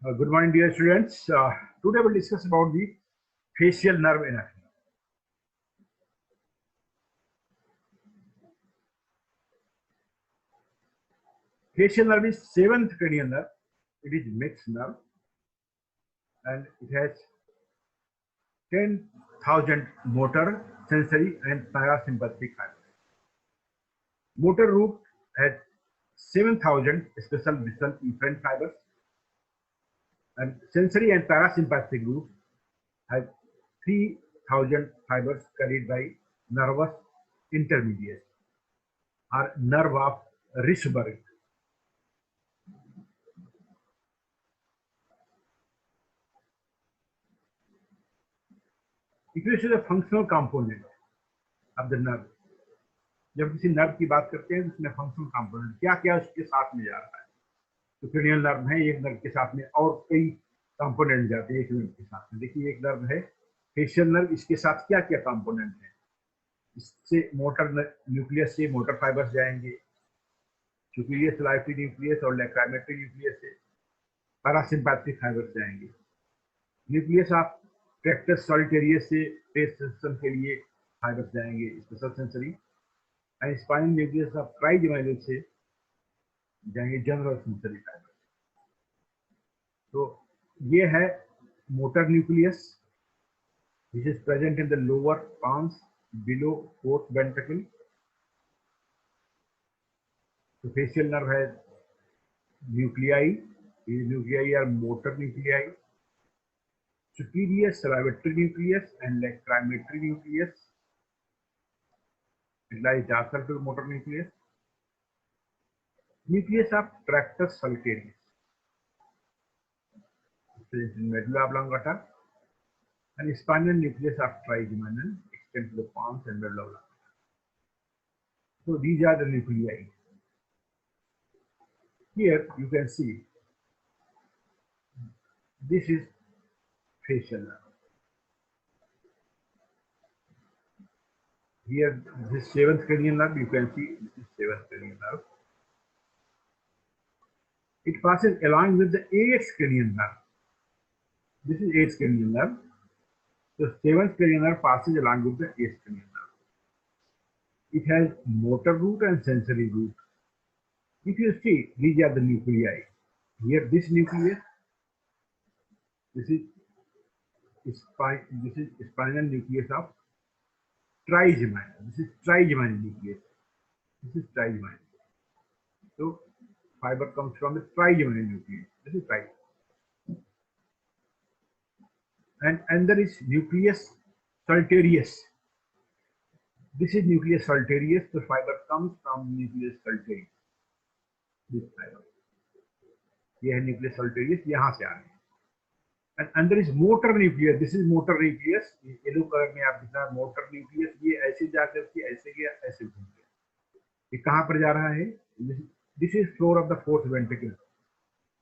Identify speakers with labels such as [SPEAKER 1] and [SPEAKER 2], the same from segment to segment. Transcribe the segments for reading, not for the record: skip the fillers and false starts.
[SPEAKER 1] Good morning, dear students. Today we'll discuss about the facial nerve anatomy. Facial nerve is seventh cranial nerve. It is mixed nerve, and it has 10,000 motor, sensory, and parasympathetic fibers. Motor root has 7,000 special visual efferent fibers, and sensory and parasympathetic root has 3,000 fibers carried by nervous intermediates or nerve of Rishberg. If you see the functional component of the nerve, जब किसी nerve की बात करते हैं तो उसमें functional component क्या क्या उसके साथ में जा रहा है। तो क्रेनियल नर्व है, एक नर्व के साथ में और कई कंपोनेंट जाते हैं एक नर्व के साथ में। देखिए एक नर्व है फेशियल नर्व, इसके साथ क्या क्या कंपोनेंट है। इससे मोटर न्यूक्लियस से मोटर फाइबर्स जाएंगे, सुपीरियर सलाइवरी न्यूक्लियस और लेक्राइमेटरी न्यूक्लियस से पैरासिम्पैथिक फाइबर्स जाएंगे। न्यूक्लियस ऑफ ट्रैक्टस सॉलिटेरियस से टेस्ट सिस्टम के लिए फाइबर्स जाएंगे, special sensory. And spinal nucleus of trigeminal से जाएंगे जनरल सेंसरी फाइबर्स। तो ये है motor nucleus, which is present in the lower pons below fourth ventricle. So facial nerve has nuclei. These nuclei are motor nuclei. Superior salivatory nucleus and lacrimetal nucleus. It lies dorsal to the motor nucleus. Nucleus of tractus solitarius. This is medulla oblongata. And spinal nucleus of trigeminal extend to the pons and medulla oblongata. So these are the nuclei. Here you can see this is facial nerve. Here this is seventh cranial nerve. You can see this is seventh cranial nerve. It passes along with the eighth cranial nerve. This is eighth cranial nerve. So seventh cranial nerve passes along with the eighth cranial nerve. It has motor root and sensory root. If you see, these are the nuclei. Here this nucleus, this is spinal nucleus of trigeminal. This is trigeminal nucleus. This is trigeminal. So fiber comes from the trigeminal nucleus. This is trigeminal. And there is nucleus solitarius. This is nucleus solitarius. The fiber comes from nucleus solitarius. This fiber. ये है nucleus solitarius, यहाँ से आ रहे हैं। And there is motor nucleus. This is motor nucleus. Yellow colour में आप दिख रहा है motor nucleus. ये ऐसे जाकर के ऐसे गया, ऐसे घूम गया। ये कहाँ पर जा रहा है? This is floor of the fourth ventricle.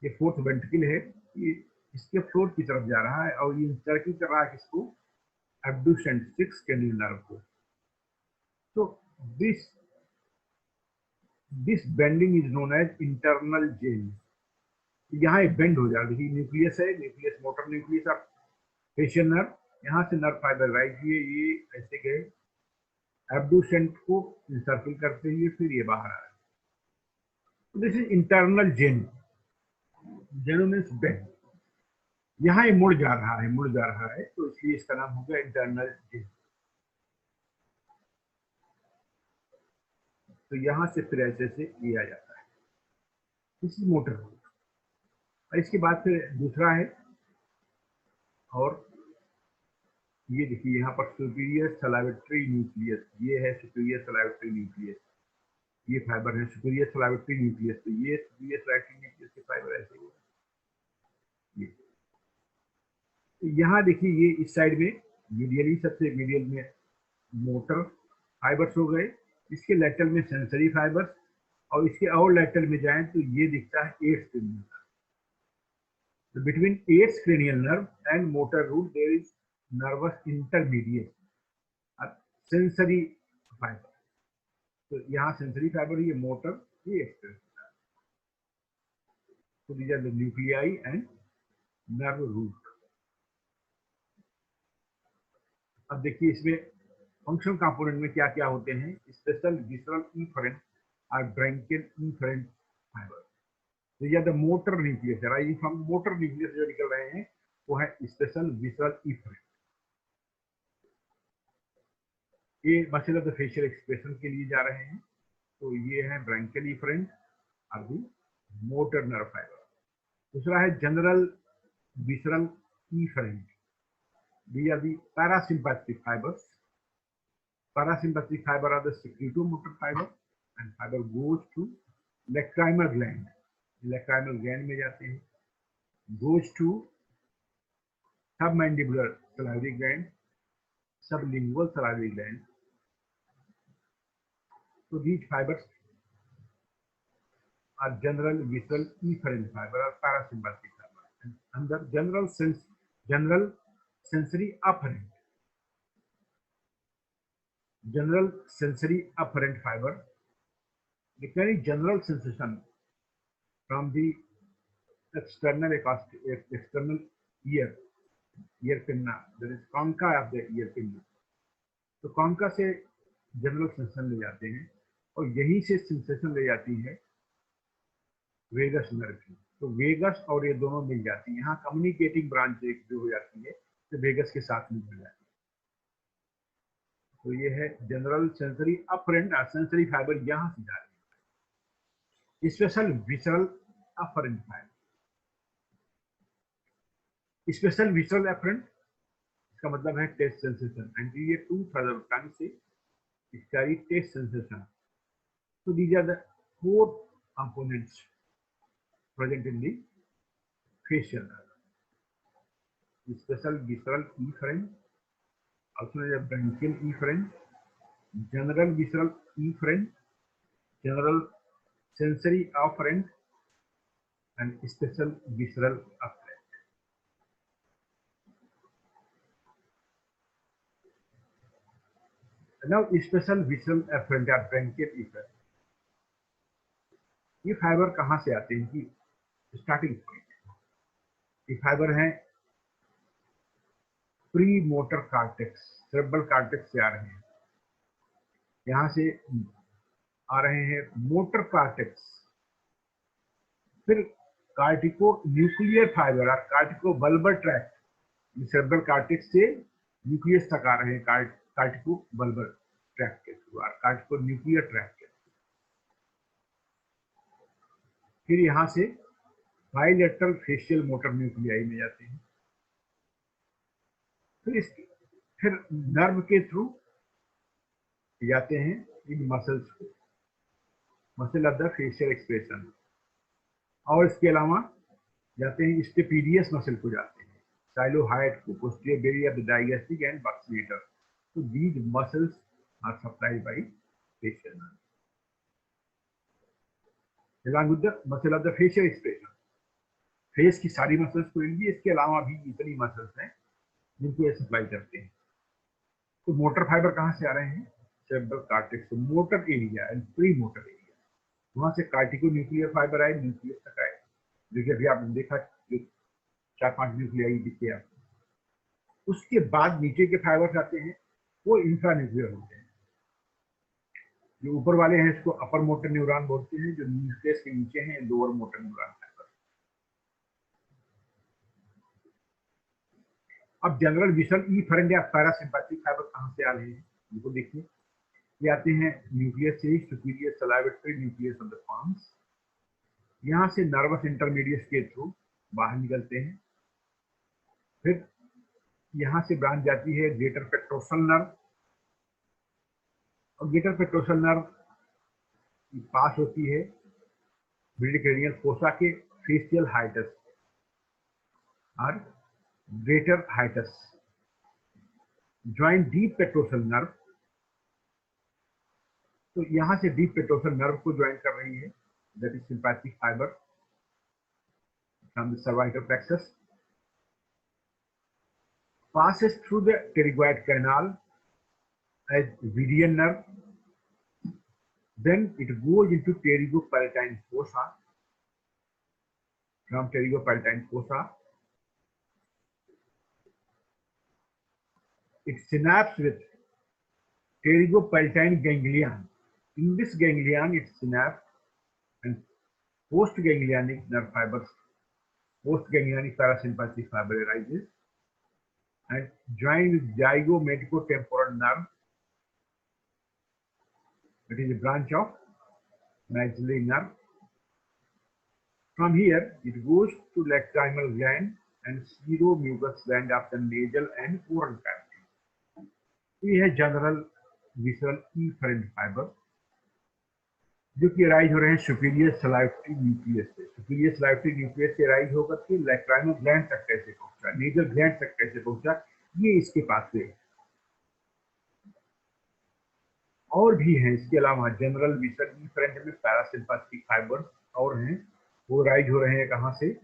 [SPEAKER 1] ये fourth ventricle है, ये इसके फ्लोर की तरफ जा रहा है और ये इंटरक्ट कर रहा है किसको? एब्ड्यूसेंट सिक्स cranial nerve को। So this bending is known as internal jail. यहाँ एक बेंड हो जा रहा है। न्यूक्लियस है, nucleus motor nucleus of facial nerve, यहाँ से नर्व फाइबर राइज हुए, ये ऐसे गए एब्ड्यूसेंट को इंसर्कल करते हुए फिर ये बाहर आ रहा है। दिस इज इंटरनल जेन। जेनो मीन्स बेंड। यहाँ ये मुड़ जा रहा है, तो इसलिए इसका नाम हो गया इंटरनल जेन। तो यहाँ से फिर ऐसे से ये आ जाता है। This is motor root. और इसके बाद फिर दूसरा है, और ये देखिए यहाँ पर सुपीरियर सलाइवेटरी न्यूक्लियस। ये है सुपीरियर सलाइवेटरी न्यूक्लियस, ये फाइबर है सुपीरियर सलाइवेटरी न्यूक्लियस। तो ये सुपीरियर सलाइवेटरी न्यूक्लियस के फाइबर ऐसे हुए। यहाँ देखिए ये इस साइड में मीडियली, सबसे मीडियल में मोटर फाइबर्स हो गए, इसके लेटरल में सेंसरी फाइबर्स, और इसके और लेटरल में जाएं तो ये दिखता है eighth cranial nerve. So between eighth cranial nerve and motor root there is nervous intermediate, sensory fiber. तो यहाँ सेंसरी फाइबर, ये मोटर, ये extra. So these are the nuclei and nerve root. अब देखिए इसमें फंक्शनल कंपोनेंट में क्या क्या होते हैं। स्पेशल विसरल इफरेंट और ब्रैंकियल इफरेंट फाइबर। तो यह द मोटर न्यूक्लियस है, राइट, हम मोटर न्यूक्लियस जो निकल रहे हैं वो है स्पेशल विसरल इफरेंट। ये muscle of the facial expression के लिए जा रहे हैं। तो ये है ब्रैंकियल इफरेंट और दी मोटर नर्व फाइबर। दूसरा है general visceral efferent. These are the parasympathetic fibers. Parasympathetic fiber are the secretomotor fiber and fiber goes to lacrimal gland. Lacrimal gland में जाते हैं. Goes to submandibular salivary gland, sublingual salivary gland. So these fibers are general visceral efferent fiber or parasympathetic fiber. And under general sensory afferent. General sensory afferent fiber, they carry general sensation from the external ear pinna, that is concha of the ear pinna. तो concha से general sensation ले जाते हैं और यहीं से sensation ले जाती है वेगस नर्व की। तो वेगस और ये दोनों मिल जाती है, यहाँ कम्युनिकेटिंग ब्रांच एक जो हो जाती है तो वेगस के साथ मिल जाती है। तो ये है general sensory afferent, sensory fibre यहाँ से जा रही है। Special visceral afferent fibre, special visceral efferent इसका मतलब है test sensation, anterior to further tongue से इसका test sensation. So these are the four components present in the facial nerve. The special visceral efferent, also known as branchial efferent, general visceral efferent, general sensory afferent, and special visceral afferent. Now special visceral afferent या branchial efferent, ये fibre कहाँ से आते हैं कि starting point, ये fibre है pre motor cortex, cerebral cortex से आ रहे हैं। यहाँ से आ रहे हैं मोटर कार्टेक्स, फिर कार्टिको न्यूक्लियर फाइबर और कार्टिको बल्बर ट्रैक्ट, सेरेब्रल कार्टेक्स से न्यूक्लियस तक आ रहे हैं कार्टिको बल्बर ट्रैक्ट के थ्रू और कार्टिको न्यूक्लियर ट्रैक्ट के। फिर यहाँ से बाइलेटरल फेशियल मोटर न्यूक्लियाई में जाते हैं, फिर नर्व के थ्रू जाते हैं इन मसल्स को, muscle of the facial expression, और इसके अलावा जाते हैं स्टेपीडियस मसल को जाते हैं, साइलोहाइड को, posterior belly of the digastric and buccinator. तो these muscles are supplied by facial nerve along with the muscle of the facial expression. Face की सारी मसल्स को लेंगे, इसके अलावा भी इतनी मसल्स हैं जिनको ये सप्लाई करते हैं। तो मोटर फाइबर कहाँ से आ रहे हैं, cerebral cortex, motor area and pre motor area, वहां से कार्टिको न्यूक्लियर फाइबर आए, न्यूक्लियस तक आए। देखिए अभी आपने देखा 4-5 न्यूक्लियाई दिखे आपको। उसके बाद नीचे के फाइबर्स आते हैं, वो इंफ्रा न्यूक्लियर होते हैं। जो ऊपर वाले हैं इसको अपर मोटर न्यूरॉन बोलते हैं, जो न्यूक्लियस के नीचे हैं लोअर मोटर न्यूरॉन फाइबर। अब जनरल विसरल इफरेंट या पैरासिम्पैथिक फाइबर कहां से आ रहे हैं, इनको देखिए। ये आते हैं न्यूक्लियस से, superior salivatory nucleus of the pons, यहाँ से नर्वस इंटरमीडिएट के थ्रू बाहर निकलते हैं। फिर यहाँ से ब्रांच जाती है ग्रेटर पेट्रोसल नर्व, और ग्रेटर पेट्रोसल नर्व पास होती है मिडक्रेनियल फोसा के फेशियल हाइटस और greater hiatus, join deep petrosal nerve. तो यहाँ से डीप पेट्रोसल नर्व को ज्वाइन कर रही है, that is sympathetic fibre from the cervical plexus, passes through the pterygoid canal as Vidian nerve, then it goes into pterygopalatine fossa, from pterygopalatine fossa It synapses with pterygopalatine ganglion. In this ganglion, it synapses and postganglionic nerve fibers, postganglionic parasympathetic fiber arises and join with zygomaticotemporal nerve. It is a branch of maxillary nerve. From here, it goes to lacrimal gland and seromucous gland of the nasal and oral cavity. We have general visceral efferent fiber जो कि rise हो रहे हैं superior salivary nucleus से। Superior salivary nucleus से rise होकर के lacrimal gland तक कैसे पहुंचा, नेजल ग्लैंड तक कैसे पहुंचा, ये इसके पास से। और भी हैं इसके अलावा जनरल विसर्जन फ्रंट में पैरासिम्पैथिक फाइबर्स और हैं, वो राइज हो रहे हैं कहाँ से,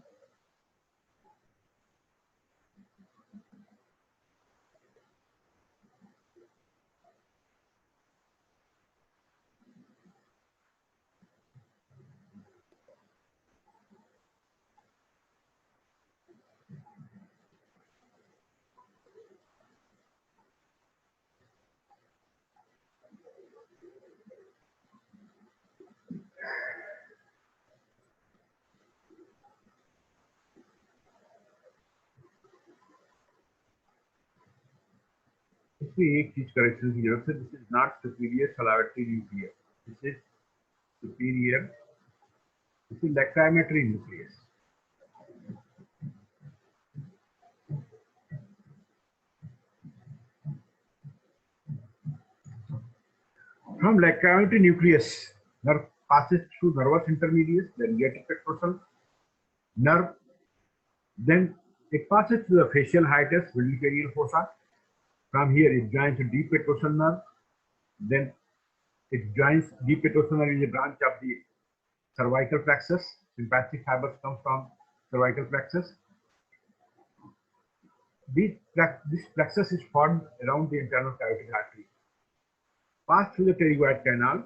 [SPEAKER 1] इसमें एक चीज करेक्शन की जरूरत है। This is not superior salivary nucleus, this is superior, this is lacrimatory nucleus. From lacrimal nucleus, nerve passes through nervous intermediates, then get petrosal nerve, then it passes through the facial hiatus, ventral fossa. From here, it joins to deep petrosal nerve, then it joins deep petrosal nerve is a branch of the cervical plexus. Sympathetic fibers come from cervical plexus. This plexus is formed around the internal carotid artery. Pass through the pterygoid canal,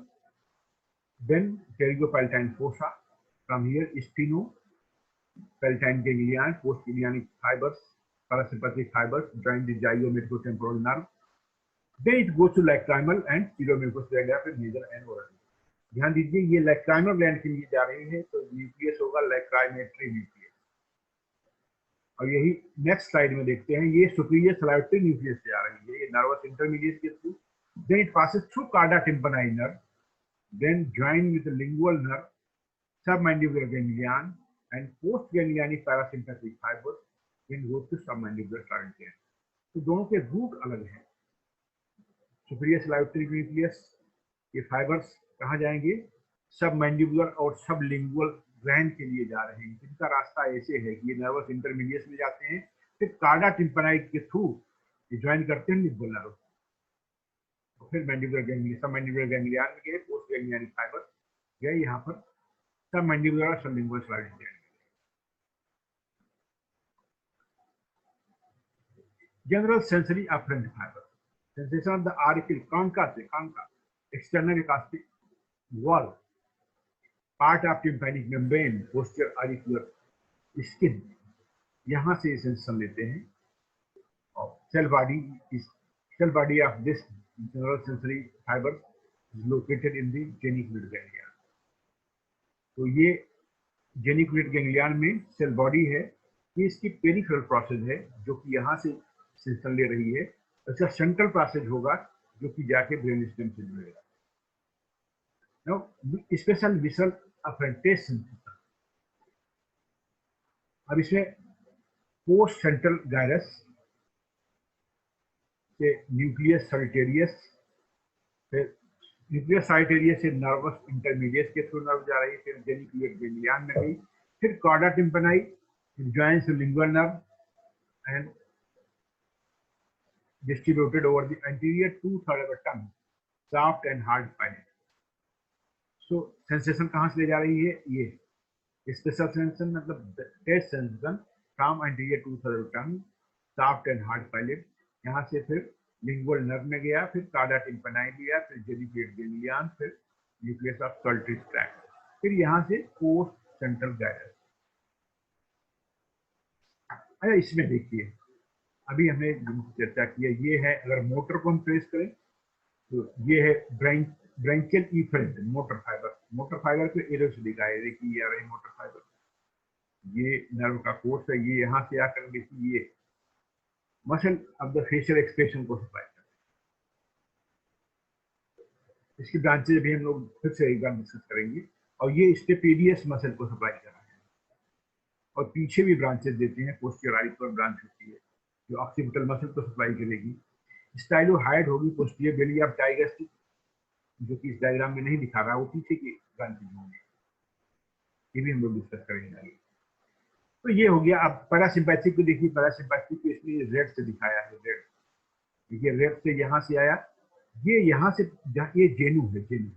[SPEAKER 1] then pterygopalatine fossa. From here, stenopalatine ganglion, postganglionic fibers, parasympathetic fibers join the zygomaticotemporal nerve. Then it goes to lacrimal and seromucous gland of nasal and oral. ध्यान दीजिए, ये lacrimal gland के लिए जा रही है, तो nucleus होगा lacrimatary न्यूक्लियस। और यही नेक्स्ट स्लाइड में देखते हैं, ये सुपीरियर सलाइवरी न्यूक्लियस से आ रही है, ये नर्वस इंटरमीडिएट के through. Then it passes through cauda tympani nerve, then join with the lingual nerve, submandibular ganglion, and postganglionic parasympathetic fibers, then goes to submandibular current gland. तो दोनों के root अलग हैं। सुपीरियर सलाइवरी न्यूक्लियस ये fibres कहाँ जाएंगे, submandibular और sublingual gland के लिए जा रहे हैं, जिनका रास्ता ऐसे है कि ये नर्वस इंटरमीडिएट में जाते हैं, फिर कार्डा टिम्पनाई के थ्रू ज्वाइन करते हैं लिंगुअल नर्व, फिर मैंडिबुलर गैंग्लियन, सब मैंडिबुलर गैंग्लियन में गए, पोस्ट गैंग्लियनिक फाइबर गए यहाँ पर, सब मैंडिबुलर और sublingual sliding ganglion. General sensory afferent fibre, sensation of the auricle concha से, concha external acoustic wall, part of tympanic membrane, posterior auricular skin, यहाँ से सेंसेशन लेते हैं। और cell body of this general sensory fiber is located in the geniculate ganglion. तो ये geniculate ganglion में cell body है, ये इसकी पेरिफेरल प्रोसेस है जो कि यहाँ से सेंसेशन ले रही है। अच्छा सेंट्रल प्रोसेस होगा जो कि जाके ब्रेन स्टेम से जुड़ेगा। Now special visceral afferents sensation, अब इसमें पोस्ट सेंट्रल गायरस से न्यूक्लियस सॉलिटेरियस, फिर न्यूक्लियस सॉलिटेरियस से नर्वस इंटरमीडिएट के थ्रू नर्व जा रही है, फिर जेनिकुलेट गैंग्लियन में गई, फिर chorda tympani, joins lingual nerve and distributed over the anterior 2/3 of the tongue, soft and hard palate. So sensation कहाँ से ले जा रही है, ये स्पेशल सेंसेशन मतलब test sensation from anterior 2/3 of tongue, soft and hard pilot, यहाँ से फिर लिंगुअल नर्व में गया, फिर कॉर्डा टिम्पनाई गया, फिर जेनिकुलेट गैंग्लियन, फिर न्यूक्लियस ऑफ सॉलिटरी ट्रैक्ट, फिर यहाँ से पोस्ट सेंट्रल गायरस। अच्छा इसमें देखिए, अभी हमने चर्चा की है, ये है, अगर मोटर को हम ट्रेस करें तो ये है branchial efferent motor fibre. Motor fibre को एरो से दिखाया है, देखिए ये आ रही मोटर फाइबर, ये नर्व का कोर्स है, ये यहाँ से आकर देखिए ये muscle of the facial expression को सप्लाई करते हैं। इसकी ब्रांचेज भी हम लोग फिर से एक बार डिस्कस करेंगे। और ये स्टेपेडियस मसल को सप्लाई कर रहा है, और पीछे भी ब्रांचेज देते हैं, पोस्टीरियर आइपर ब्रांच होती है जो ऑक्सीपिटल मसल को सप्लाई करेगी। स्टाइलोहाइड होगी पोस्टीरियर बेली ऑफ टाइगर, जो कि इस डायग्राम में नहीं दिखा रहा, वो पीछे की ब्रांचेज होंगे, ये भी हम लोग डिस्कस करेंगे आगे। तो ये हो गया। अब पैरासिम्पैथिक को देखिए, पैरासिम्पैथिक को इसलिए रेड से दिखाया है, रेड, देखिए रेड से यहाँ से आया, ये यहाँ से, ये जेनू है, जेनू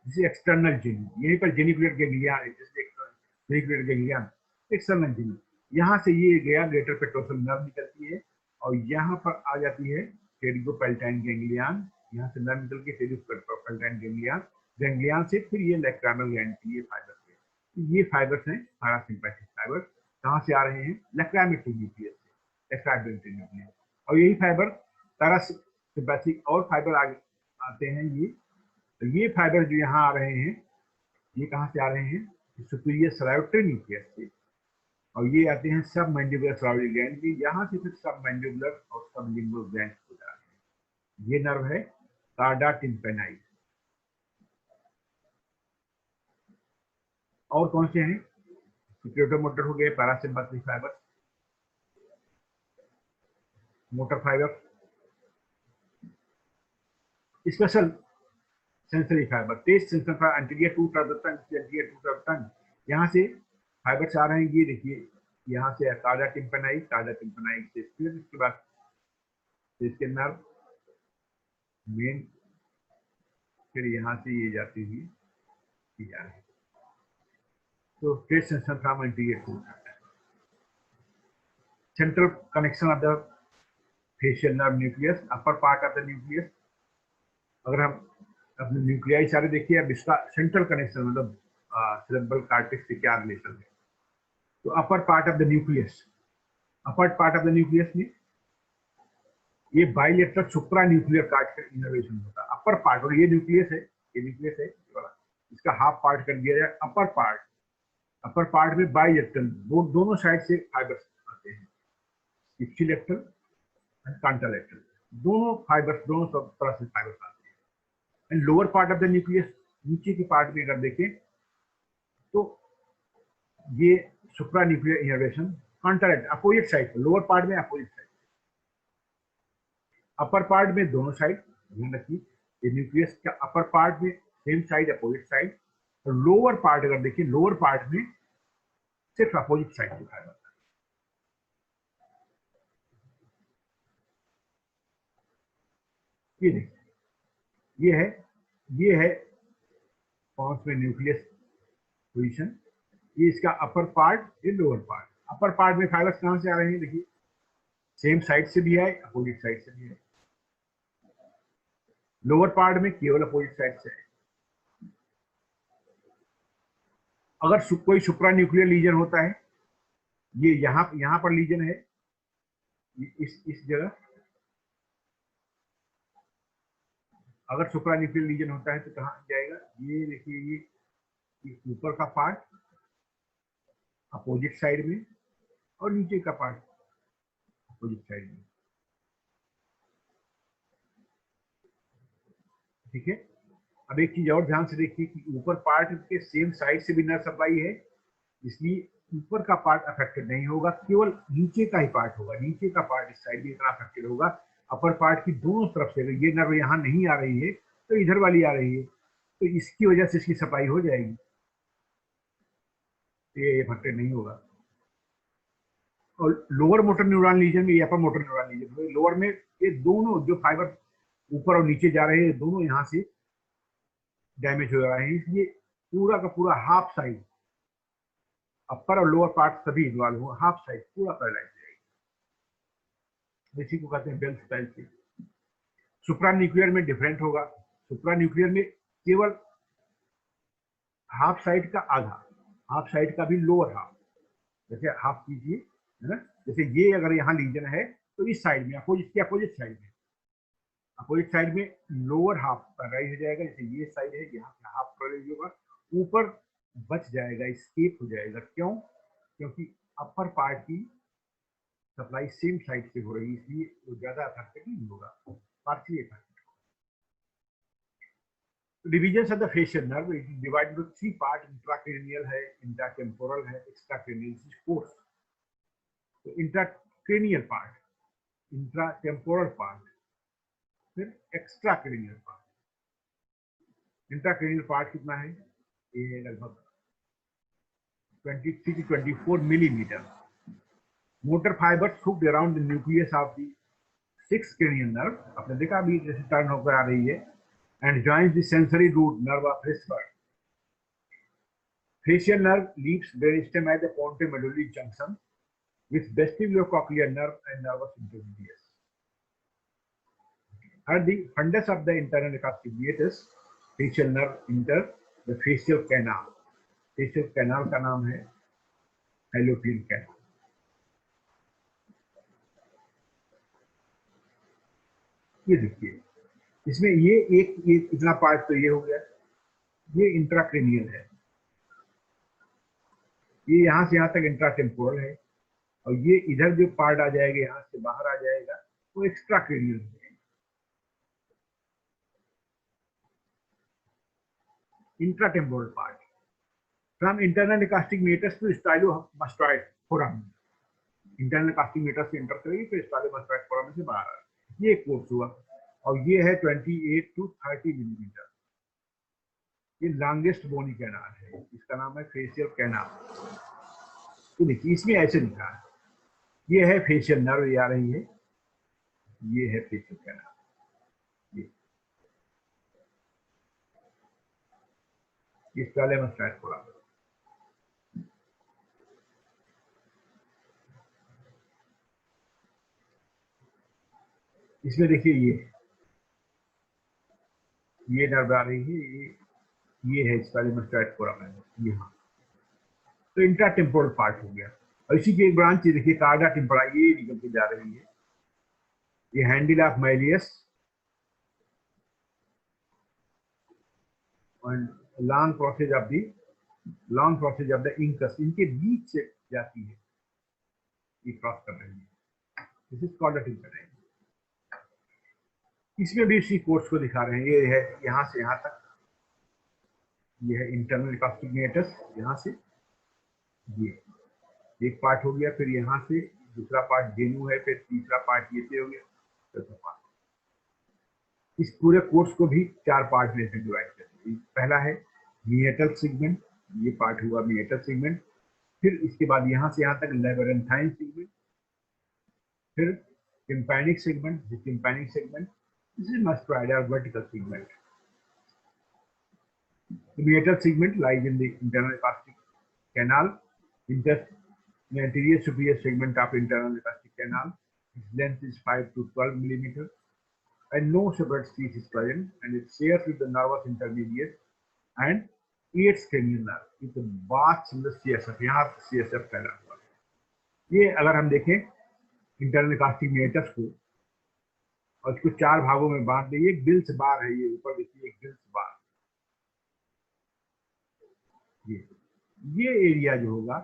[SPEAKER 1] जिसे एक्सटर्नल जेनू, यहीं पर जेनिकुलेट गैंग्लिया है, जैसे जेनिकुलेट गैंग्लिया एक्सटर्नल जेनू, यहाँ से ये गया ग्रेटर पेट्रोसल नर्व निकलती है और यहाँ पर आ जाती है टेरिगोपैल्टाइन गैंग्लियन, यहाँ से नर्व निकल के टेरिगोपैल्टाइन गैंग्लियन से फिर ये लैक्रानल ग्लैंड की ये फाइबर है। ये फाइबर्स हैं पैरासिम्पैथिक फाइबर, कहाँ से आ रहे हैं, लैक्रामेट्रिक न्यूक्लियस से, लैक्रामेट्रिक न्यूक्लियस। और यही फाइबर पैरासिम्पैथिक और फाइबर आगे आते हैं ये। तो ये फाइबर जो यहाँ आ रहे हैं, ये कहाँ से आ रहे हैं, सुपीरियर सरायोटरी न्यूक्लियस से, और ये आते हैं सब मैंडिबुलर सरायोटरी ग्लैंड की, यहाँ से फिर सब मैंडिबुलर और सब लिंगुअल ग्लैंड हो जा रहे हैं। ये नर्व है कार्डा टिम्पेनाई। और कौन से हैं, सिक्रेटोमोटर हो गए, parasympathetic fibre, motor fibre, special sensory fibre, taste sensor fibre, anterior two टर्बटन, एंटीरियर टू टर्बटन, यहाँ से फाइबर्स आ रहे हैं। ये देखिए यहाँ से कार्डा टिम्पेनाई, कार्डा टिम्पेनाई से फिर इसके बाद इसके नर्व मेन, फिर यहाँ से ये जाती हुई जा रही है। तो test sensor from anterior to central connection of the facial nerve nucleus, upper part of the nucleus. अगर हम अपने न्यूक्लियाई सारे देखिए, अब इसका सेंट्रल कनेक्शन मतलब सेरेब्रल कॉर्टेक्स से क्या रिलेशन है। तो upper part of the nucleus, upper part of the nucleus में ये bilateral supra nuclear cortex innervation होता है, अपर पार्ट। और ये न्यूक्लियस है, ये न्यूक्लियस है वाला, इसका हाफ पार्ट कर दिया जाए अपर पार्ट। अपर पार्ट में बाइलेटरल दोनों साइड से फाइबर्स आते हैं, इप्सिलेटरल एंड कॉन्ट्रालेटरल, दोनों फाइबर्स, दोनों सब तरह से फाइबर्स आते हैं। And lower part of the nucleus, नीचे के पार्ट में अगर देखें तो ये supra nuclear innervation contralateral opposite side, lower part में अपोजिट साइड, अपर पार्ट में दोनों साइड। ध्यान रखिए, ये न्यूक्लियस का अपर पार्ट में सेम साइड अपोजिट साइड, और लोअर पार्ट अगर देखिए, लोअर पार्ट में सिर्फ अपोजिट साइड दिखाया जाता है। ये देखिए, ये है पॉन्स में न्यूक्लियस पोजीशन, ये इसका अपर पार्ट, ये लोअर पार्ट। अपर पार्ट में फाइबर्स कहां से आ रहे हैं, देखिए सेम साइड से भी है, अपोजिट साइड से भी है। लोअर पार्ट में केवल अपोजिट साइड से है। अगर कोई सुप्रा न्यूक्लियर लीजन होता है, ये यहां पर लीजन है, इस जगह अगर सुप्रा न्यूक्लियर लीजन होता है तो कहां जाएगा, ये देखिए, ये ऊपर का पार्ट अपोजिट साइड में, और नीचे का पार्ट अपोजिट साइड में। ठीक है। अब एक चीज और ध्यान से देखिए कि ऊपर पार्ट के सेम साइड से भी नर्व सप्लाई है, इसलिए ऊपर का पार्ट अफेक्टेड नहीं होगा, केवल नीचे का ही पार्ट होगा। नीचे का पार्ट इस साइड भी इतना अफेक्टेड होगा। अपर पार्ट की दोनों तरफ से, अगर ये नर्व यहाँ नहीं आ रही है तो इधर वाली आ रही है, तो इसकी वजह से इसकी सप्लाई हो जाएगी, ये अफेक्टेड नहीं होगा। और लोअर मोटर न्यूरॉन लीजन में, अपर मोटर न्यूरॉन लीजन में, लोअर में ये दोनों जो फाइबर ऊपर और नीचे जा रहे हैं, दोनों यहाँ से डैमेज हो रहा है, इसलिए पूरा का पूरा हाफ साइड, अपर और लोअर पार्ट सभी इन्वॉल्व हो, हाफ साइड पूरा पैरालाइज जाएगी। इसी को कहते हैं बेल्स पैल्सी। सुप्रा न्यूक्लियर में डिफरेंट होगा। सुप्रा न्यूक्लियर में केवल हाफ साइड का आधा, हाफ साइड का भी लोअर हाफ, जैसे हाफ कीजिए, है ना, जैसे ये अगर यहाँ लीजन है तो इस साइड में अपोजिट साइड में लोअर हाफ पैरालाइज हो जाएगा, जैसे ये साइड है, यहाँ पे हाफ पैरालाइज होगा, ऊपर बच जाएगा, स्केप हो जाएगा। क्यों? क्योंकि अपर पार्ट की सप्लाई सेम साइड से हो रही है, इसलिए वो ज्यादा अफेक्टेड नहीं होगा, partially affected. Divisions of the facial nerve, it is divided into three parts: intracranial है, intratemporal है, extracranial is course. तो intracranial part, intratemporal part, फिर extracranial part. Intracranial part कितना है? ये लगभग 23 to 24 millimeter. Motor fibers hooked around the nucleus of the sixth cranial nerve. आपने देखा अभी जैसे टर्न होकर आ रही है, and joins the sensory root nerve of Hirschberg. Facial nerve leaves brainstem at the pontomedullary junction with vestibulocochlear nerve and nervous intermedius. At the fundus of the internal acoustic meatus, facial nerve enter the facial canal. Facial canal का नाम है Halloplean canal. ये देखिए, इसमें ये इतना part तो ये हो गया, ये इंट्राक्रेनियल है, ये यहां से यहां तक इंट्राटेम्पोरल है, और ये इधर जो पार्ट आ जाएगा, यहां से बाहर आ जाएगा, वो एक्स्ट्राक्रेनियल है। Intratemporal part from internal acoustic meatus to stylomastoid foramen, internal acoustic meatus से एंटर करेगी फिर स्टाइलोमास्टोइड फोराmen से बाहर आ, ये कोर्स हुआ, और ये है 28 to 30 मिलीमीटर। ये लॉन्गेस्ट बोनी कैनाल है, इसका नाम है फेशियल कैनाल। तो देखिए इसमें ऐसे लिखा है, ये है फेशियल नर्व, ये आ रही है, ये है फेशियल कैनाल। ये स्टाइलोमास्टोइड फोराmen। इसमें देखिए ये नर्व आ रही है, ये है स्टाइलोमास्टोइड फोराmen यहाँ। तो इंट्राटेम्पोरल पार्ट हो गया, और इसी की एक ब्रांच देखिए कार्डा टेम्पोरा, ये निकल के जा रही है, ये हैंडल ऑफ मैलियस और long process of the incus, इनके बीच से जाती है, ये क्रॉस कर रही है, दिस इज कॉल्ड अ टेम्पोरा। इसमें भी इसी कोर्स को दिखा रहे हैं, ये है यहाँ से यहाँ तक, ये है इंटरनल अकास्टिक मेटस, यहाँ से ये एक पार्ट हो गया, फिर यहाँ से दूसरा पार्ट जेनू है, फिर तीसरा पार्ट ये से हो गया, चौथा पार्ट। इस पूरे कोर्स को भी चार पार्ट में से डिवाइड करते हैं। पहला है मिएटल सेगमेंट, ये पार्ट हुआ मिएटल सेगमेंट, फिर इसके बाद यहाँ से यहाँ तक लेबरेंथाइन सेगमेंट, फिर tympanic segment, this is mastoid or vertical segment. The meatal segment lies in the internal acoustic canal, in just the anterior superior segment of internal acoustic canal. Its length is 5 to 12 millimeter, and no separate sheath is present, and it shares with the nervous intermediate and eighth cranial nerve with the vast CSF. यहाँ CSF फैला हुआ है। ये अगर हम देखें internal acoustic Maytas को, और इसको चार भागों में बांट दें, एक बिल्स बार है, ये ऊपर देखिए एक बिल्स बार, ये एरिया जो होगा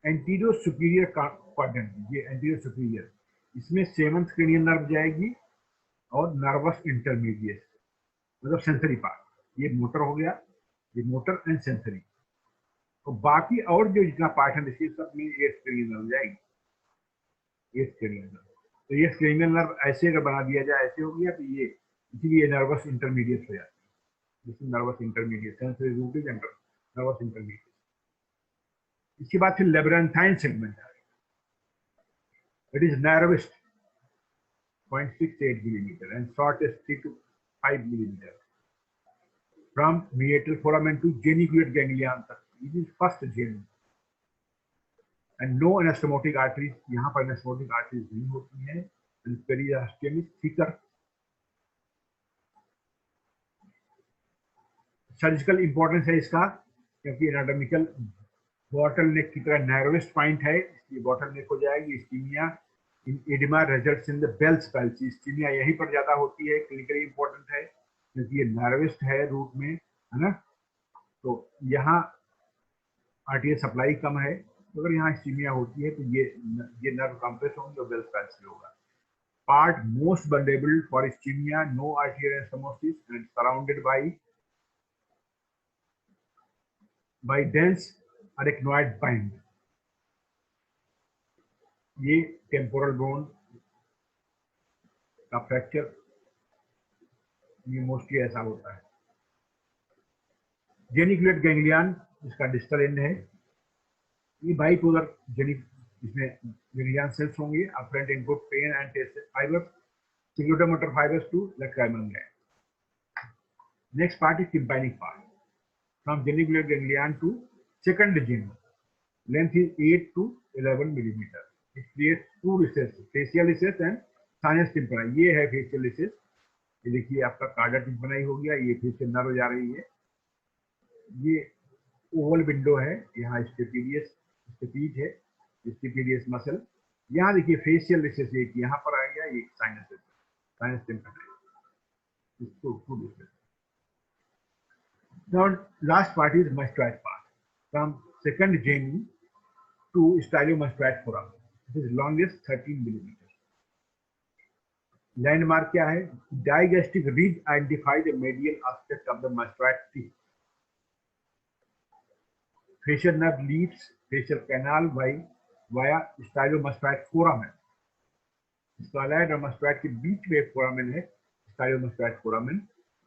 [SPEAKER 1] एंटीरियर सुपीरियर क्वाड्रेंट, ये एंटीरियर सुपीरियर, इसमें सेवंथ क्रेनियल नर्व जाएगी और नर्वस इंटरमीडिएट, मतलब सेंसरी पार्ट, ये मोटर हो गया, ये मोटर एंड सेंसरी, तो बाकी और जो जितना पार्ट है देखिए सब में एट्थ क्रेनियल नर्व जाएगी, एट्थ क्रेनियल नर्व। तो ये क्रेनियल नर्व ऐसे अगर बना दिया जाए, ऐसे हो गया, तो ये इसीलिए नर्वस इंटरमीडिएट हो जाती है, जिसमें nervus intermediate, sensory root is nervus intermediate. इसके बाद फिर लेबरेंथाइन सेगमेंट है, it is narrowest 0.68 millimetre and shortest 3 to 5 millimetre from meatal foramen to geniculate ganglion तक, it is first genu, and no anastomotic arteries, यहाँ पर anastomotic arteries नहीं होती हैं, and periosteum is thicker. Surgical importance है इसका, क्योंकि एनाटॉमिकल बॉटल नेक की तरह नैरोएस्ट पॉइंट है, इसलिए बॉटल नेक हो जाएगी, ischemia in edema results in the Bell's palsy, ischemia यहीं पर ज्यादा होती है, क्लिनिकली इंपॉर्टेंट है क्योंकि ये नर्विस्ट है रूट में, है ना। तो यहाँ आरटीए सप्लाई कम है, तो अगर यहाँ इस्कीमिया होती है तो ये नर्व कंप्रेस होंगे और बेल्स पैल्सी होगा। Part most vulnerable for ischaemia, no arterial anastomosis and surrounded by dense arachnoid bind. ये टेम्पोरल बोन का फ्रैक्चर ये मोस्टली ऐसा होता है। जेनिकुलेट गैंग्लियन इसका डिस्टल एंड है, ये बाइपोलर जेनिक, इसमें गैंग्लियन सेल्स होंगे, upfront input pain and taste fibres, secretomotor fibres to lacrimal gland. Next part is tympanic part, from geniculate ganglion to second genu, length is 8 to 11 millimeter. It creates two recesses, facial recess and sinus tympani. ये है facial recess, ये देखिए आपका कार्डा tympany हो गया, ये facial nerve जा रही है, ये ओवल विंडो है, यहाँ स्टेपीडियस स्टेपीज है, स्टेपीडियस मसल, यहाँ देखिए फेशियल रिसेस एक यहाँ पर आ गया, ये साइनस टिम्पनी, इसको to recess. Now last part is mastoid part, from second genu to stylomastoid foramen. It is longest 13 millimeters. Landmark क्या है? Digastric ridge identify the medial aspect of the mastoid teeth. Facial nerve leaves facial canal via stylomastoid foramen. Scaloid और mastoid के बीच में foramen है, stylomastoid foramen,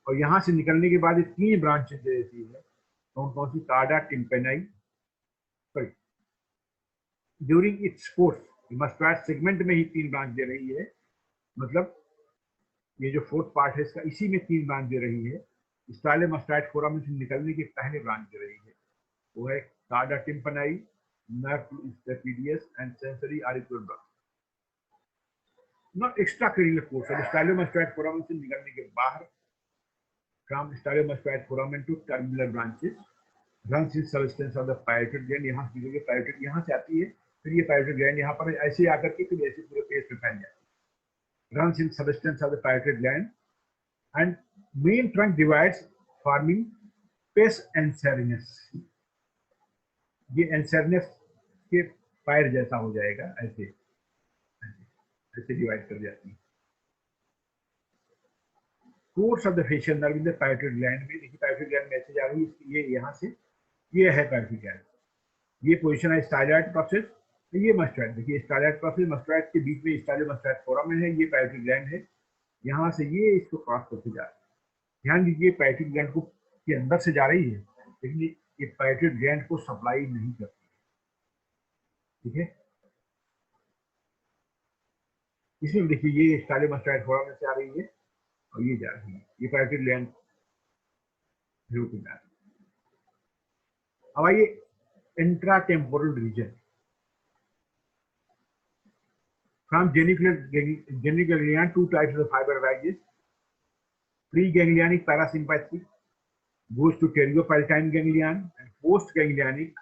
[SPEAKER 1] और यहाँ से निकलने के बाद ये 3 ब्रांचेस दे देती है। कौन सी? कार्डा टिम्पेनी, ड्यूरिंग इट्स फोर्थ मस्टोइड सेगमेंट में ही 3 ब्रांच दे रही है, मतलब ये जो फोर्थ पार्ट है इसका, इसी में 3 ब्रांच दे रही है। स्टाइलोमास्टोइड फोरामेन से निकलने के पहले ब्रांच दे रही है, वो है chorda tympani, nerve to stapedius and sensory auricular branch. Not extra cranial course, stylomastoid foramen से निकलने के बाहर, from stylomastoid foramen to terminal branches, runs in substance of the parotid gland, यहाँ से निकल के parotid यहाँ से आती है, फिर ये parotid gland यहाँ पर ऐसे आकर के फिर ऐसे पूरे पेट में फैल जाती है। Runs in substance of the parotid gland and main trunk divides forming pes anserinus. ये anserinus के पैर जैसा हो जाएगा, ऐसे ऐसे डिवाइड कर जाती है। Course of the facial nerve in the parotid gland में, देखिए parotid gland में ऐसे जा रही है, ये यहाँ से, ये है parotid gland, ये पोजीशन है स्टाइलॉइड प्रोसेस, ये मस्टोइड, देखिए स्टाइलॉइड प्रोसेस, मस्टोइड के बीच में स्टाइलोमास्टोइड फोरामेन है, ये पैरोटिड ग्लैंड है, यहाँ से ये इसको क्रॉस करके जा रही है। ध्यान दीजिए पैरोटिड ग्लैंड को के अंदर से जा रही है, लेकिन ये पैरोटिड ग्लैंड को सप्लाई नहीं करती है, ठीक है। इसमें देखिए ये स्टाइलोमास्टोइड फोरामेन से आ रही है और ये जा रही है, ये पैरोटिड ग्लैंड जा रही है। अब आइए इंट्राटेम्पोरल reason, from genicular ganglion, 2 types of fiber arises. Preganglionic parasympathetic goes to pterygopalatine ganglion, and postganglionic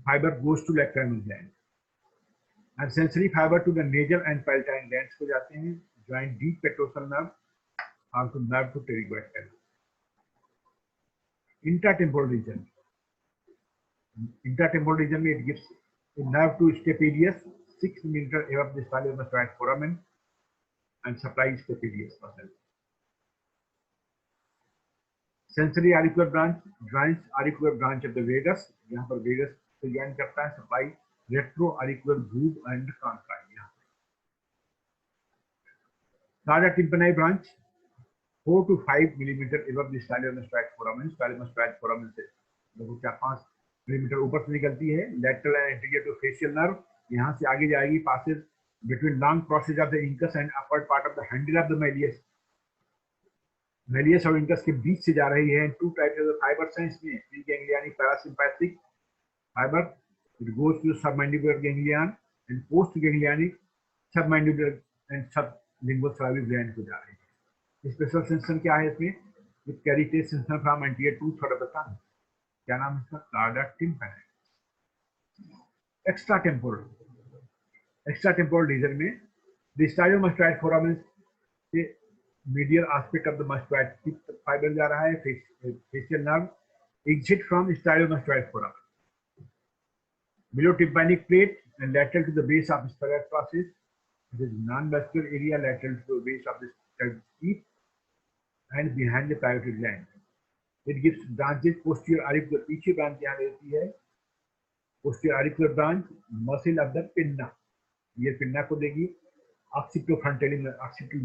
[SPEAKER 1] fiber goes to lacrimal gland, and sensory fiber to the nasal and palatine glands को जाते हैं, join deep petrosal nerve और to nerve to pterygoid canal. Intertemporal region, intertemporal region में it gives a nerve to stapedius 6 millimeter above the stylomastoid foramen and supplies stapedius muscle. Sensory auricular branch joins auricular branch of the vagus, यहाँ पर vagus से join करता है, supply retroauricular groove and conchi. Cardia tympani branch 4 to 5 millimeter above the stylomastoid foramen, stylomastoid foramen से 4-5 millimetre ऊपर से निकलती है, lateral and anterior to facial nerve, यहाँ से आगे जाएगी, passes between long process of the incus and upper part of the handle of the malleus. malleus और incus के बीच से जा रही है। 2 types of fibers हैं इसमें, preganglionic parasympathetic fiber, it goes to submandibular ganglion, and postganglionic submandibular and sublingual salivary gland को जा रही है। स्पेशल सेंसन क्या है इसमें? It carries sensation from anterior to third of the tongue. क्या नाम है इसका? Chorda tympani. Extra temporal, extra temporal region में द स्टाइलोमास्टोइड फोरामेन से medial aspect of the mastoid fibre जा रहा है, facial nerve exit from stylomastoid foramen. Below tympanic plate and lateral to the base of the spherical process, it is non-vascular area lateral to the base of the teeth and behind the parotid gland. It gives branches posterior auricular, पीछे branch यहाँ रहती है, posterior auricular branch, muscle of the pinna, ये pinna को देगी, occipital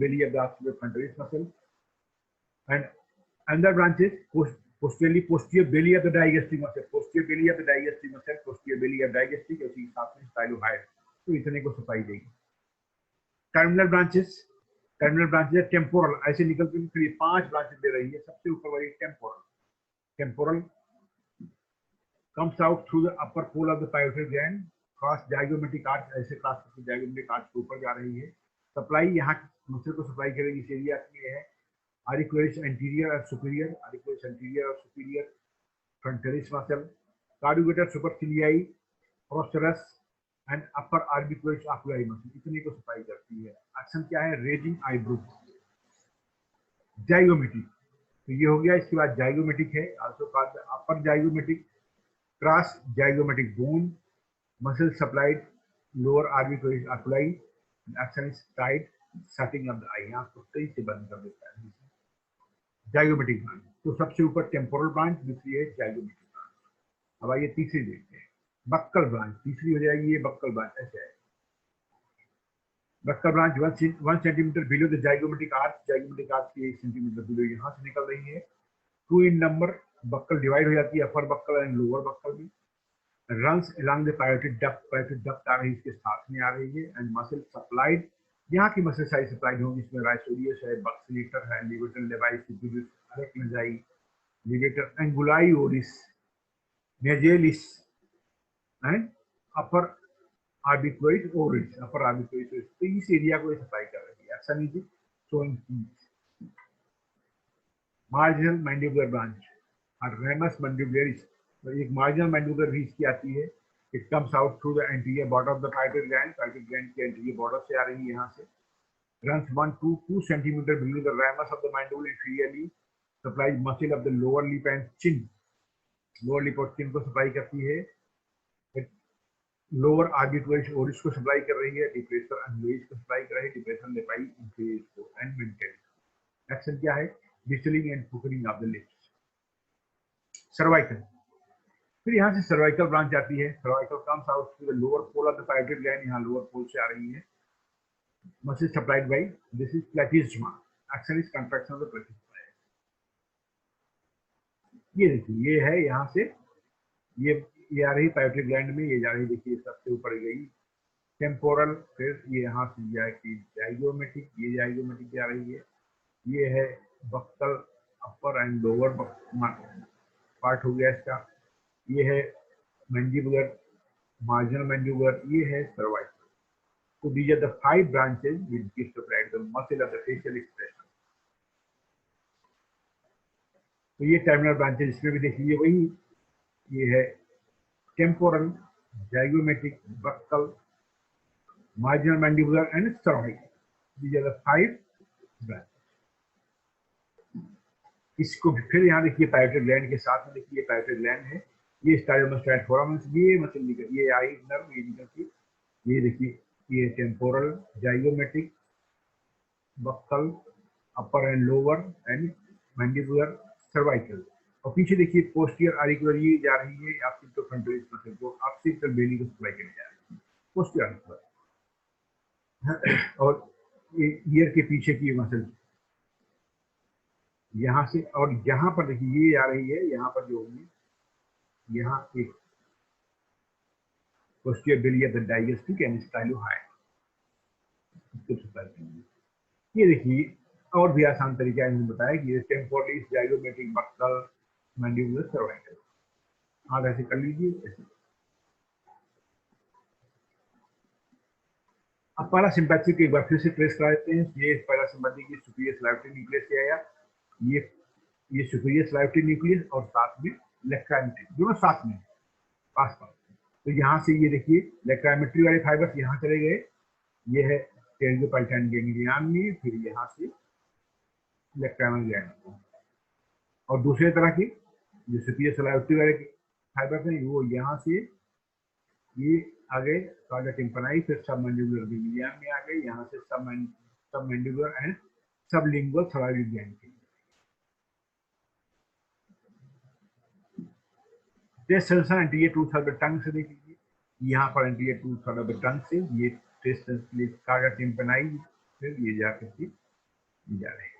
[SPEAKER 1] belly of the occipitofrontalis muscle, and another branches posterior belly of the digastric muscle, posterior belly of the digastric muscle, posterior belly of digastric, उसी के साथ में stylohyoid, तो इतने को सफाई देगी. टर्मिनल ब्रांचेस है टेम्पोरल, ऐसे निकलते हैं, फिर ये 5 ब्रांचेस दे रही है. सबसे ऊपर वाली temporal comes out through the upper pole of the parotid gland, cross zygomatic arch, ऐसे क्रॉस करके zygomatic arch के ऊपर जा रही है. सप्लाई यहाँ मसल को सप्लाई करेगी, इस एरिया में है auricularis anterior और superior, auricularis anterior और superior frontalis muscle, caudator supercilii, procerus and upper orbicularis oculi muscle, इतने को सप्लाई करती है. एक्शन क्या है? Raising eyebrow. जाइगोमेटिक, तो ये हो गया. इसके बाद जाइगोमेटिक है, also called upper zygomatic, cross zygomatic bone, muscle supplied lower orbicularis oculi, action is tight shutting of the eye, आंख को सही से बंद कर देता है. जाइगोमेटिक ब्रांच, तो सबसे ऊपर टेम्पोरल ब्रांच, दूसरी है जाइगोमेटिक ब्रांच. अब आइए तीसरी देखते हैं, बक्कल ब्रांच. तीसरी हो जाएगी ये बक्कल ब्रांच. ऐसे है buccal branch 1 centimeter below the zygomatic arch, zygomatic arch की 1 सेंटीमीटर बिलो यहाँ से निकल रही है. 2 इन नंबर, बक्कल डिवाइड हो जाती है अपर बक्कल एंड लोअर बक्कल में. Runs along the parotid duct आ रही है, इसके साथ में आ रही है. एंड मसल सप्लाइड, यहाँ की मसल साइज सप्लाइड होगी, इसमें राइसोडियस है, बक्सिलेटर है, लिवेटर लेवाई, सिपिलिस, अरेक्नजाई, levator anguli oris, nasalis and upper orbicularis oris, upper orbicularis oris. तो इस एरिया को सप्लाई कर रही है. Action is showing marginal mandibular branch और रेमस मैंडिबुलरिस, तो एक मार्जिनल मैंडिबुलर भी इसकी आती है. It comes out through the anterior border of the parotid gland, parotid gland की एंटीरियर बॉर्डर से आ रही है यहाँ से. runs 1 to 2 centimeter below the ramus of the mandible inferiorly, supplies muscle of the lower lip and chin, lower lip और chin को supply करती है. लोअर ऑर्बिकुलर ओरिस को सप्लाई कर रही है, डिप्रेसर एंगुलेज को सप्लाई कर रही है, डिप्रेसर लेपाई इंफेरियर को एंड मेंटेन. एक्शन क्या है? डिस्टलिंग and puckering of the lips. Cervical, फिर यहाँ से सर्वाइकल ब्रांच आती है. Cervical comes out through the lower pole of the parotid gland, यहाँ लोअर पोल से आ रही है. Muscle supplied by, this is platysma. Action is contraction of the platysma. ये देखिए, ये है यहाँ से, ये आ रही parotid gland में, ये जा रही, देखिए सबसे ऊपर गई टेम्पोरल, फिर ये यहाँ से जाएगी जाइगोमेटिक, ये जाइगोमेटिक जा रही है. ये है buccal upper and lower part हो गया इसका. ये है मैंडिबुलर, मार्जिनल मैंडिबुलर, ये है cervical. So these are the 5 branches which give supply the muscle of the facial expression. तो ये टर्मिनल ब्रांचेस, इसमें भी देखिए वही, ये है temporal, zygomatic, buccal, marginal mandibular and cervical. These are the 5 branches. इसको फिर यहाँ देखिए parotid gland के साथ में, देखिए parotid gland है, ये स्टाइलोमास्टोइड फोरामेन, ये मसल निकल, ये आई नर्व, ये निकल के, ये देखिए ये temporal, zygomatic, buccal, upper and lower and mandibular, cervical. और पीछे देखिए पोस्टीरियर ऑरिकुलर, ये जा रही है ऑक्सिपिटोफ्रंटलिस मसल को, ऑक्सिपिटल बेली को सप्लाई करने जा रही है पोस्टीरियर ऑरिकुलर. और ईयर के पीछे की मसल यहाँ से, और यहाँ पर देखिए ये आ रही है, यहाँ पर जो होगी, यहाँ एक posterior belly of the digastric and stylohyoid. ये देखिए, और भी आसान तरीका इन्होंने बताया कि ये temporally, zygomatic, buccal, mandibular, cervical. आप ऐसे कर लीजिए. ऐसे अब पैरासिम्पैथिक एक बार फिर से ट्रेस करा देते हैं. ये पैरासिम्पैथिक की सुपीरियर सलाइवरी न्यूक्लियस से आया, ये सुपीरियर सलाइवरी न्यूक्लियस और साथ में लेक्राइमेट्री, दोनों साथ में पास. तो यहाँ से ये देखिए लेक्राइमेट्री वाले फाइबर्स यहाँ चले गए, ये है टेरिडोपाल्टाइन गैंग्लियन में, फिर यहाँ से लैक्राइमल ग्लैंड। और दूसरे तरह की जो सुपीरियर सलाइवरी वाले फाइबर हैं वो यहाँ से ये आ गए कॉर्डा टिम्पैनी, फिर सबमैंडिबुलर गैंग्लियन में आ गए, यहाँ से submandibular and sublingual salivary gland के। Taste sensor anterior tooth of the tongue से देख लीजिए, यहाँ पर anterior tooth of the tongue से ये टेस्ट सेंसर कॉर्डा टिम्पैनी फिर ये जाकर के जा रहे हैं।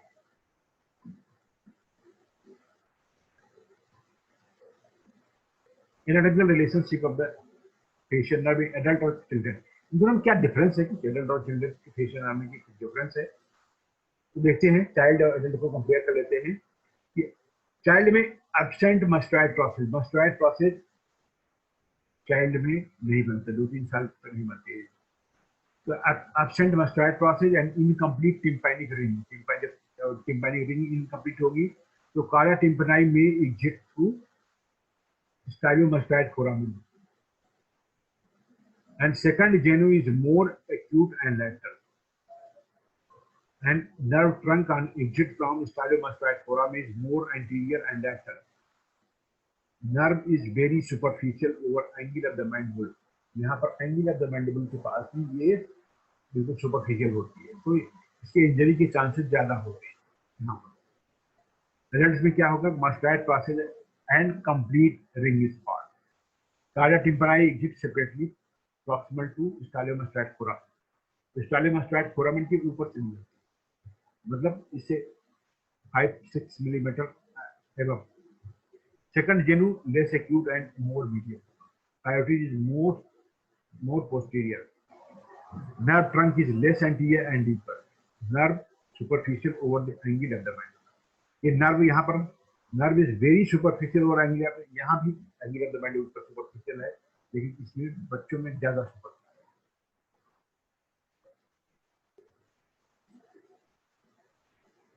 [SPEAKER 1] इनएडक्वल relationship of the facial nerve in adult और चिल्ड्रन, इन दोनों में क्या डिफरेंस है कि एडल्ट और चिल्ड्रन की फेशियल नर्व में क्या डिफरेंस है। तो देखते हैं, चाइल्ड और एडल्ट को कंपेयर कर लेते हैं कि चाइल्ड में एब्सेंट मस्टोइड प्रोसेस चाइल्ड में नहीं बनते, 2-3 साल तक नहीं बनते। तो absent mastoid process and incomplete tympanic ring, tympanic ring incomplete होगी तो कॉर्डा टिम्पैनी में exit through stylomastoid foramen, and second genu is more acute and lateral, and nerve trunk on exit from stylomastoid foramen is more anterior and lateral. Nerve is very superficial over angle of the mandible, यहाँ पर angle of the mandible के पास ही ये बिल्कुल superficial होती है, तो इसके injury के चांसेस ज्यादा होते हैं। यहाँ पर रिजल्ट में क्या होगा, mastoid process and complete ring is formed, chorda tympani exit separately proximal to stylomastoid foramen, तो stylomastoid foramen के ऊपर से नहीं, मतलब इससे 5-6 millimetre above. Second genu less acute and more medial, carotid is more posterior, nerve trunk is less anterior and deeper, nerve superficial over the angle of the mandible, ये nerve यहाँ पर nerve is very superficial और angle, यहाँ भी angle of the mandible पर superficial है, लेकिन इसमें बच्चों में ज्यादा super.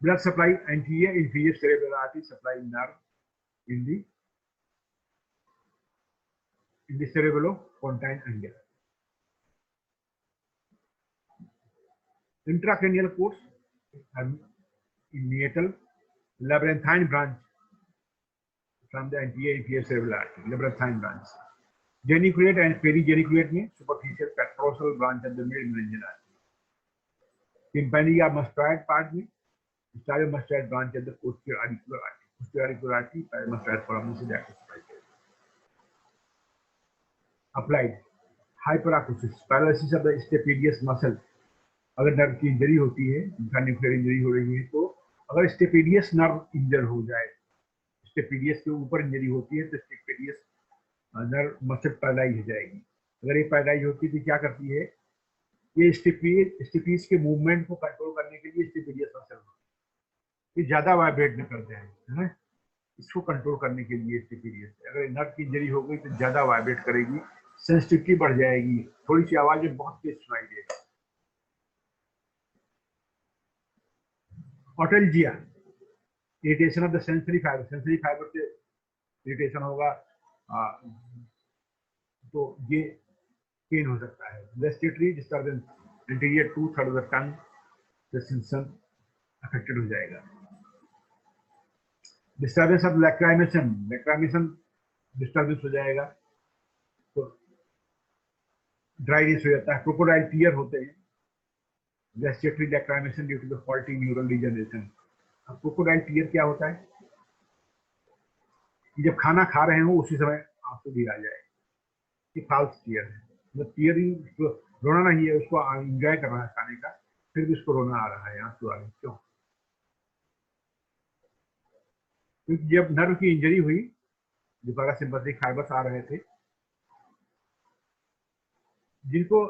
[SPEAKER 1] Blood supply anterior inferior cerebral artery supply nerve in the cerebellopontine angle. Intracranial course in meatal labyrinthine branch from the anterior inferior cerebral artery, labyrinthine branch. Geniculate and perigeniculate में superficial petrosal branch of the mid-meningeal artery. Tympanic या mastoid part में stylomastoid branch of the posterior auricular artery. Posterior auricular artery mastoid foramen से जाकर supply करती है. Applied hyperacusis, paralysis of the stapedius muscle. अगर nerve की injury होती है, न्यूक्लियर इंजरी हो रही है, तो अगर स्टेपेडियस नर्व इंजर हो जाए, स्टेपेडियस के ऊपर इंजरी होती है तो स्टेपेडियस नर्व मसल पैरालाइज हो जाएगी। अगर ये पैरालाइज होती है तो क्या करती है, ये स्टेपीज के मूवमेंट को कंट्रोल करने के लिए स्टेपेडियस मसल ये ज्यादा वाइब्रेट करते हैं, है ना, इसको कंट्रोल करने के लिए स्टेपेडियस, अगर नर्व की इंजरी हो गई तो ज्यादा वाइब्रेट करेगी, सेंसिटिविटी बढ़ जाएगी, थोड़ी सी आवाज में बहुत तेज सुनाई देगा। Otalgia, irritation of the sensory fibre से इरिटेशन होगा तो ये पेन हो सकता है। Respiratory disturbance, anterior tooth of the tongue the sensation affected हो जाएगा। डिस्टर्बेंस ऑफ लैक्राइमेशन डिस्टर्बेंस हो जाएगा, तो ड्राइनेस हो जाता है, क्रोकोडाइल टीयर होते हैं। Respiratory lacrimation due to the faulty neural degeneration. अब क्रोकोडाइल टीयर क्या होता है कि जब खाना खा रहे हो उसी समय आंसू भी आ जाए, ये फाल्स टीयर है, मतलब टीयरिंग रोना नहीं है, उसको एंजॉय कर रहा है खाने का, फिर भी उसको रोना आ रहा है, आंसू आ रहे हैं, क्यों? क्योंकि जब नर्व की इंजरी हुई, जो पैरासिम्पैथिक फाइबर्स आ रहे थे जिनको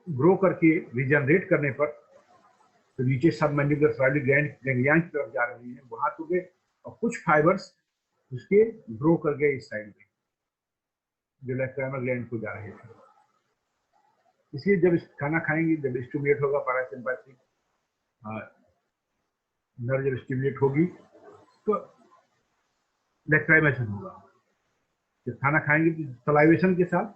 [SPEAKER 1] ग्रो करके रिजनरेट करने पर तो नीचे सबमैंडिबुलर सलाइवरी गैंग्लियन की तरफ जा रही है, वहां तो गए और कुछ फाइबर्स उसके ग्रो कर गए इस साइड में जो लैक्राइमल ग्लैंड को जा रहे थे। इसलिए जब खाना खाएंगे, जब स्टिमुलेट होगा पैरासिम्पैथिक नर्व, जब स्टिमुलेट होगी तो लैक्राइमेशन होगा। जब खाना खाएंगे तो सलाइवेशन के साथ,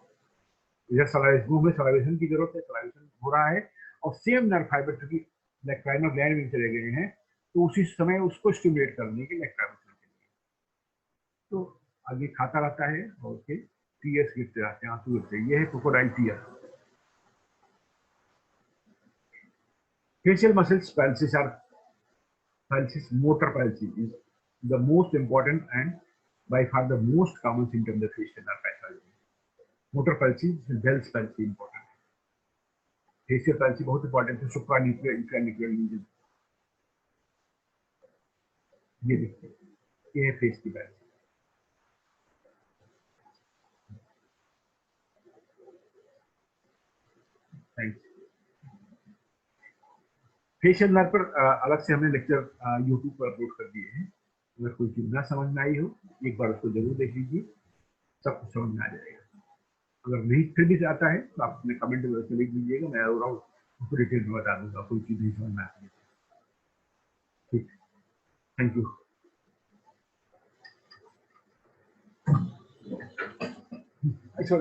[SPEAKER 1] इधर मुंह में सलाइवेशन की जरूरत है, सलाइवेशन हो रहा है और सेम नर्व फाइबर चूंकि लेक्राइनल ग्लैंड में चले गए हैं तो उसी समय उसको स्टिमुलेट करने के लेक्राइनल के लिए तो आगे खाता रहता है और फिर टीयर्स गिरते रहते हैं, आंसू गिरते हैं। ये है crocodile tear. Facial muscles palsies are palsy, motor palsy is the most important and by far the most common symptom of the facial nerve pathology. Motor palsy is Bell's palsy important. Facial palsy बहुत important है, supranuclear intranuclear lesion। ये देखिए, ये है face की palsy। Thanks. Facial nerve पर अलग से हमने लेक्चर यूट्यूब पर अपलोड कर दिए हैं। अगर कोई चीज ना समझ में आई हो एक बार उसको जरूर देख लीजिए, सब कुछ समझ में आ जाएगा। अगर नहीं फिर भी आता है तो आप अपने कमेंट में लिख दीजिएगा, मैं उसको डिटेल में बता दूंगा, कोई चीज नहीं समझ में आती है। ठीक, थैंक यू। अच्छा